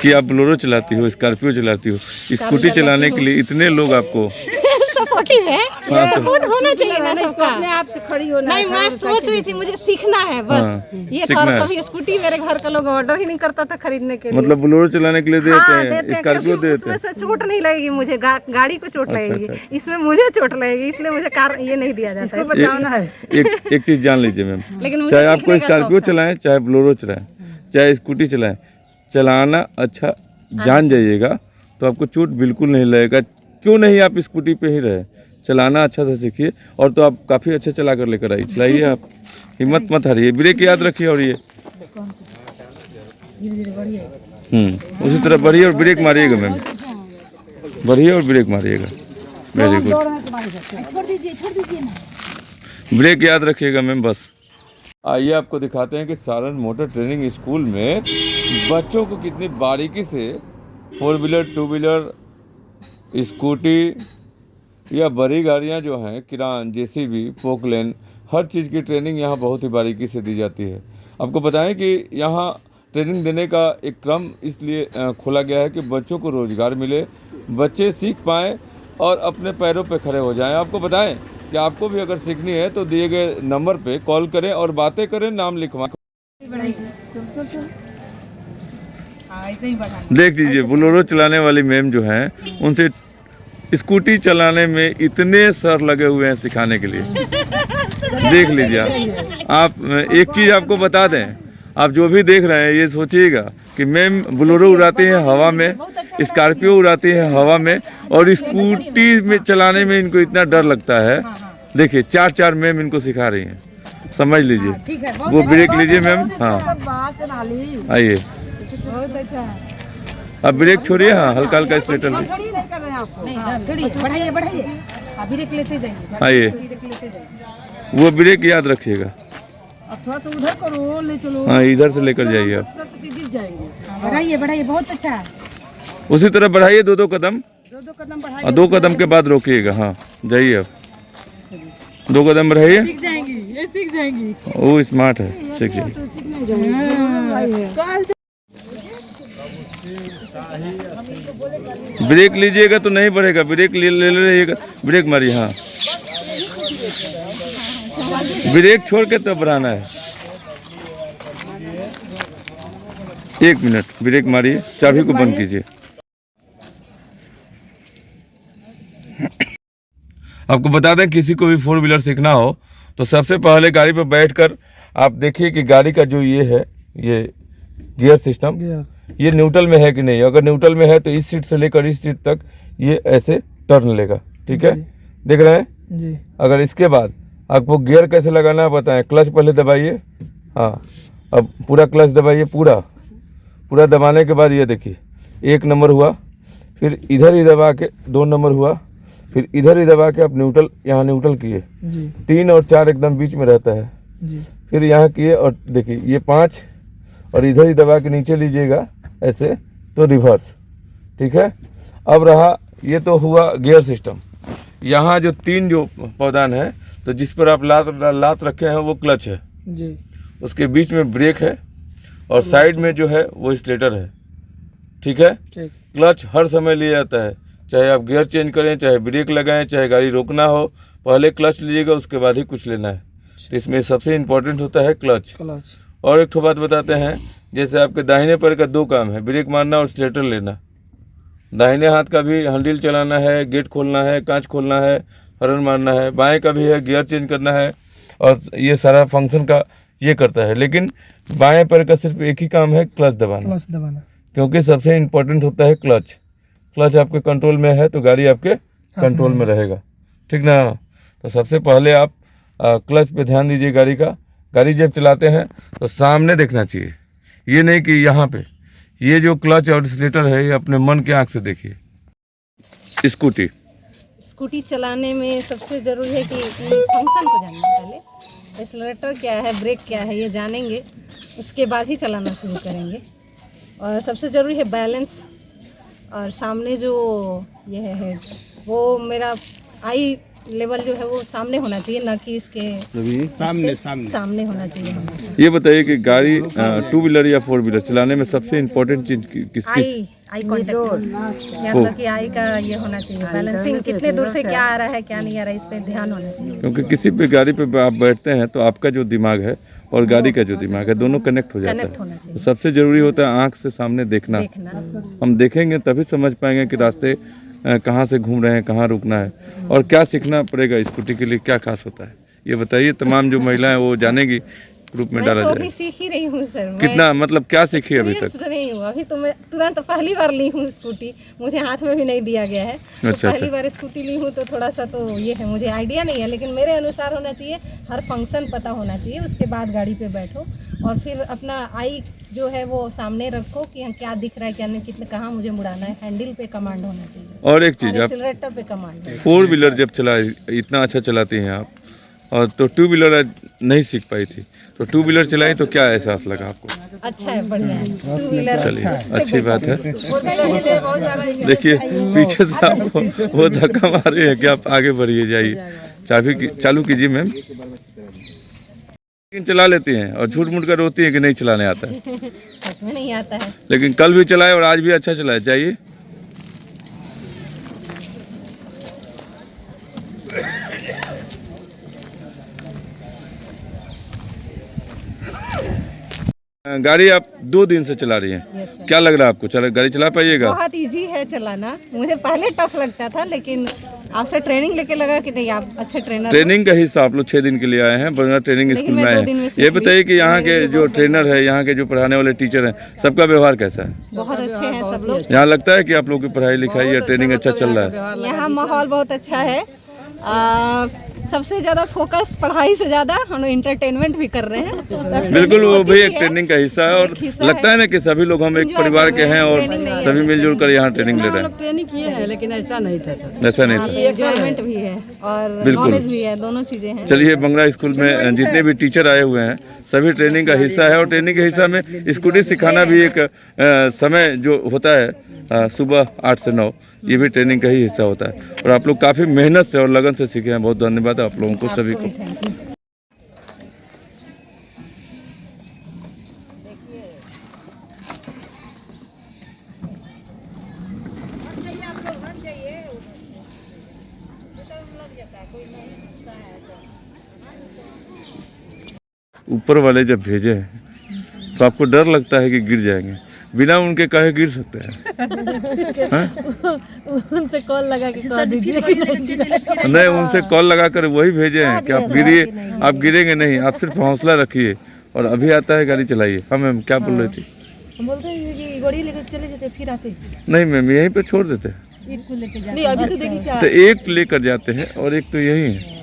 कि आप बोलेरो चलाती हो, स्कॉर्पियो चलाती हो, स्कूटी चलाने के लिए इतने लोग आपको सपोर्टिव है। सपोर्ट होना चाहिए ना सबका। अपने आप से खड़ी होना नहीं, मैं सोच रही थी मुझे सीखना है बस। ये था, कभी स्कूटी मेरे घर का लोग ऑर्डर ही नहीं करता था खरीदने के लिए। मतलब बोलेरो चलाने के लिए देते हैं, स्कॉर्पियो देते हैं। उसमें से चोट नहीं लगेगी मुझे, गाड़ी को चोट लगेगी, इसमें मुझे चोट लगेगी, इसलिए मुझे कार ये नहीं दिया जाता है। बचाना है। एक चीज जान लीजिए मैम, लेकिन चाहे आपको स्कॉर्पियो चलाएं, चाहे बोलेरो चलाएं, चाहे स्कूटी चलाएं, चलाना अच्छा जान जाइएगा तो आपको चोट बिल्कुल नहीं लगेगा। क्यों नहीं आप स्कूटी पे ही रहे, चलाना अच्छा से सीखिए। और तो आप काफ़ी अच्छे चला कर लेकर आइए, चलाइए आप, हिम्मत मत हारिए, ब्रेक याद रखिए। और ये उसी तरह बढ़िए और ब्रेक मारिएगा मैम, बढ़िए और ब्रेक मारिएगा। वेरी गुड, ब्रेक याद रखिएगा मैम बस। आइए आपको दिखाते हैं कि सारण मोटर ट्रेनिंग स्कूल में बच्चों को कितनी बारीकी से 4 व्हीलर 2 व्हीलर स्कूटी या बड़ी गाड़ियां जो हैं, किरान, जेसीबी, पोकलेन, हर चीज़ की ट्रेनिंग यहाँ बहुत ही बारीकी से दी जाती है। आपको बताएं कि यहाँ ट्रेनिंग देने का एक क्रम इसलिए खोला गया है कि बच्चों को रोज़गार मिले, बच्चे सीख पाएँ और अपने पैरों पर खड़े हो जाएं। आपको बताएं कि आपको भी अगर सीखनी है तो दिए गए नंबर पे कॉल करें और बातें करें, नाम लिखवाएं। देख लीजिए, बोलेरो चलाने वाली मैम जो हैं, उनसे स्कूटी चलाने में इतने सर लगे हुए हैं सिखाने के लिए। देख लीजिए आप एक चीज़ आपको बता दें, आप जो भी देख रहे हैं ये सोचिएगा कि मैम बोलेरो उड़ाती हैं हवा में, स्कॉर्पियो उड़ाती है हवा में, और स्कूटी में चलाने में इनको इतना डर लगता है। देखिए 4 मैम इनको सिखा रही हैं, समझ लीजिए। वो ब्रेक लीजिए मैम, हाँ आइए, अब ब्रेक छोड़िए, हाँ हल्का हल्का स्लेटर लीजिए, आइए, वो ब्रेक याद रखिएगा। थोड़ा सा उधर करो, ले चलो, हाँ इधर से लेकर जाइए आप, बढ़ाइए बढ़ाइए, बहुत अच्छा है। उसी तरह बढ़ाइए 2 कदम, 2 कदम बढ़ाइए, और 2 कदम के बाद रोकिएगा। हाँ जाइए अब, 2 कदम बढ़ाइए, सीख जाएंगी, ये सीख जाएंगी। वो स्मार्ट है, सीख जाइए। ब्रेक लीजिएगा तो नहीं बढ़ेगा, ब्रेक ले लीजिएगा, ब्रेक मारिए, हाँ ब्रेक छोड़ के तब बढ़ाना है। 1 मिनट, ब्रेक मारिए, चाबी को बंद कीजिए। आपको बता दें, किसी को भी 4 व्हीलर सीखना हो तो सबसे पहले गाड़ी पर बैठकर आप देखिए कि गाड़ी का जो ये है, ये गियर सिस्टम, ये न्यूट्रल में है कि नहीं। अगर न्यूट्रल में है तो इस सीट से लेकर इस सीट तक ये ऐसे टर्न लेगा, ठीक है, देख रहे हैं जी। अगर इसके बाद आपको गियर कैसे लगाना है बताएं। क्लच पहले दबाइए, हाँ अब पूरा क्लच दबाइए, पूरा दबाने के बाद ये देखिए 1 नंबर हुआ, फिर इधर ही दबा के 2 नंबर हुआ, फिर इधर ही दबा के आप न्यूट्रल, यहाँ न्यूट्रल किए, 3 और 4 एकदम बीच में रहता है जी। फिर यहाँ किए और देखिए ये 5, और इधर ही दबा के नीचे लीजिएगा ऐसे तो रिवर्स, ठीक है। अब रहा, ये तो हुआ गियर सिस्टम। यहाँ जो 3 जो पौधान है, तो जिस पर आप लात रखे हैं वो क्लच है जी, उसके बीच में ब्रेक है, और साइड में जो है वो स्लेटर है, ठीक है। क्लच हर समय लिया जाता है, चाहे आप गियर चेंज करें, चाहे ब्रेक लगाएं, चाहे गाड़ी रोकना हो, पहले क्लच लीजिएगा, उसके बाद ही कुछ लेना है। तो इसमें सबसे इम्पोर्टेंट होता है क्लच। और एक ठो बात बताते हैं, जैसे आपके दाहिने पैर का 2 काम है, ब्रेक मारना और स्लेटर लेना। दाहिने हाथ का भी हैंडल चलाना है, गेट खोलना है, कांच खोलना है, हॉर्न मारना है। बाएं का भी है, गियर चेंज करना है, और ये सारा फंक्शन का ये करता है। लेकिन बाएं पैर का सिर्फ एक ही काम है, क्लच दबाना, क्योंकि सबसे इम्पोर्टेंट होता है क्लच। क्लच आपके कंट्रोल में है तो गाड़ी आपके कंट्रोल में रहेगा, ठीक ना। तो सबसे पहले आप क्लच पे ध्यान दीजिए गाड़ी का। गाड़ी जब चलाते हैं तो सामने देखना चाहिए, ये नहीं कि यहाँ पे। ये जो क्लच और एक्सीलरेटर है, ये अपने मन के आँख से देखिए। स्कूटी चलाने में सबसे ज़रूरी है कि फंक्शन को जानना, पहले एक्सीलरेटर क्या है, ब्रेक क्या है, ये जानेंगे, उसके बाद ही चलाना शुरू करेंगे। और सबसे ज़रूरी है बैलेंस। और सामने जो यह है वो मेरा आई लेवल जो है वो सामने होना चाहिए, ना कि इसके सामने होना चाहिए हमेशा। ये बताइए कि गाड़ी टू व्हीलर या फोर व्हीलर चलाने में सबसे इम्पोर्टेंट चीज किसकी? आई कांटेक्ट, मतलब कि आई का ये होना चाहिए, बैलेंसिंग कितने दूर से क्या आ रहा है क्या नहीं आ रहा है, इस पे ध्यान होना चाहिए। क्योंकि किसी भी गाड़ी पे आप बैठते हैं तो आपका जो दिमाग है और गाड़ी का जो दिमाग है दोनों कनेक्ट हो जाता कनेक्ट है। होना चाहिए, तो सबसे जरूरी होता है आंख से सामने देखना। हम देखेंगे तभी समझ पाएंगे कि रास्ते कहाँ से घूम रहे हैं, कहाँ रुकना है और क्या सीखना पड़ेगा स्कूटी के लिए, क्या खास होता है ये बताइए। तमाम जो महिलाएं वो जानेगी, ग्रुप में डाला मैं तो अभी जाए। सीख ही रही हूँ सर। कितना मतलब क्या सीखी अभी तक? एक्सपीरियंस नहीं हूँ अभी तो, मैं तुरंत पहली बार ली हूँ स्कूटी, मुझे हाथ में भी नहीं दिया गया है। तो पहली बार स्कूटी ली हूँ तो थोड़ा सा तो ये है, मुझे आइडिया नहीं है, लेकिन मेरे अनुसार होना चाहिए, हर फंक्शन पता होना चाहिए, उसके बाद गाड़ी पे बैठो और फिर अपना आई जो है वो सामने रखो कि क्या दिख रहा है क्या नहीं, कितने कहाँ मुझे मुड़ाना है, हैंडल पे कमांड होना चाहिए। और एक चीज, आप एक्सीलरेटर पे कमांड है। फोर व्हीलर जब चलाए, इतना अच्छा चलाती हैं आप, और तो टू व्हीलर नहीं सीख पाई थी, तो टू व्हीलर चलाई तो क्या एहसास लगा आपको? अच्छा है, बढ़िया है, टू व्हीलर चलिए अच्छी बात है। फोर व्हीलर के लिए बहुत ज़्यादा देखिए पीछे से आपको वो धक्का मार रही है कि आप आगे बढ़िए जाइए। चाबी चालू कीजिए मैम। लेकिन चला लेती हैं और झूठ मूठ कर रोती है कि नहीं चलाने आता है। सच में नहीं आता है। लेकिन कल भी चलाए और आज भी अच्छा चलाए, चाहिए। गाड़ी आप 2 दिन से चला रही हैं, यस सर। क्या लग रहा है आपको, गाड़ी चला पाइएगा? बहुत इजी है चलाना, मुझे पहले टफ लगता था, लेकिन आपसे ट्रेनिंग लेके लगा कि नहीं आप अच्छे ट्रेनर हो। ट्रेनिंग का हिस्सा आप लोग 6 दिन के लिए आए हैं, बंगला ट्रेनिंग स्कूल में आए हैं। ये बताइए कि यहाँ के जो ट्रेनर है, यहाँ के जो पढ़ाने वाले टीचर हैं, सबका व्यवहार कैसा है? बहुत अच्छे हैं सब लोग। यहाँ लगता है कि आप लोगों की पढ़ाई लिखाई या ट्रेनिंग अच्छा चल रहा है? यहाँ माहौल बहुत अच्छा है। सबसे ज़्यादा फोकस पढ़ाई से ज़्यादा हम इंटरटेनमेंट भी कर रहे हैं। बिल्कुल, वो भी एक ट्रेनिंग का हिस्सा है और लगता है ना कि सभी लोग हम एक परिवार के हैं और सभी मिलजुल कर यहाँ ट्रेनिंग ले रहे हैं। ट्रेनिंग किए हैं लेकिन ऐसा नहीं था सर। ऐसा नहीं था, एंजॉयमेंट भी है और नॉलेज भी है, दोनों चीज़ें हैं। चलिए बंगला स्कूल में जितने भी टीचर आए हुए हैं सभी ट्रेनिंग का हिस्सा है और ट्रेनिंग के हिस्सा में स्कूटी सिखाना भी एक समय जो होता है सुबह 8 से 9, ये भी ट्रेनिंग का ही हिस्सा होता है और आप लोग काफ़ी मेहनत से और लगन से सीखे हैं। बहुत धन्यवाद आप लोगों को, सभी को। ऊपर वाले जब भेजे हैं तो आपको डर लगता है कि गिर जाएंगे, बिना उनके कहे गिर सकते हैं? उनसे कॉल लगा के कह दीजिए। नहीं, उनसे कॉल लगाकर वही भेजे हैं कि आप गिरिए, आप गिरेंगे नहीं, आप सिर्फ हौसला रखिए और अभी आता है गाड़ी चलाइए। हाँ मैम, क्या बोल रही थी? हम बोलते हैं कि गाड़ी लेकर चले जाते फिर आते। नहीं मैम, यहीं पे छोड़ देते हैं। एक को लेकर जाते। नहीं अभी तो देखिए क्या तो एक लेकर जाते हैं और एक तो यही है।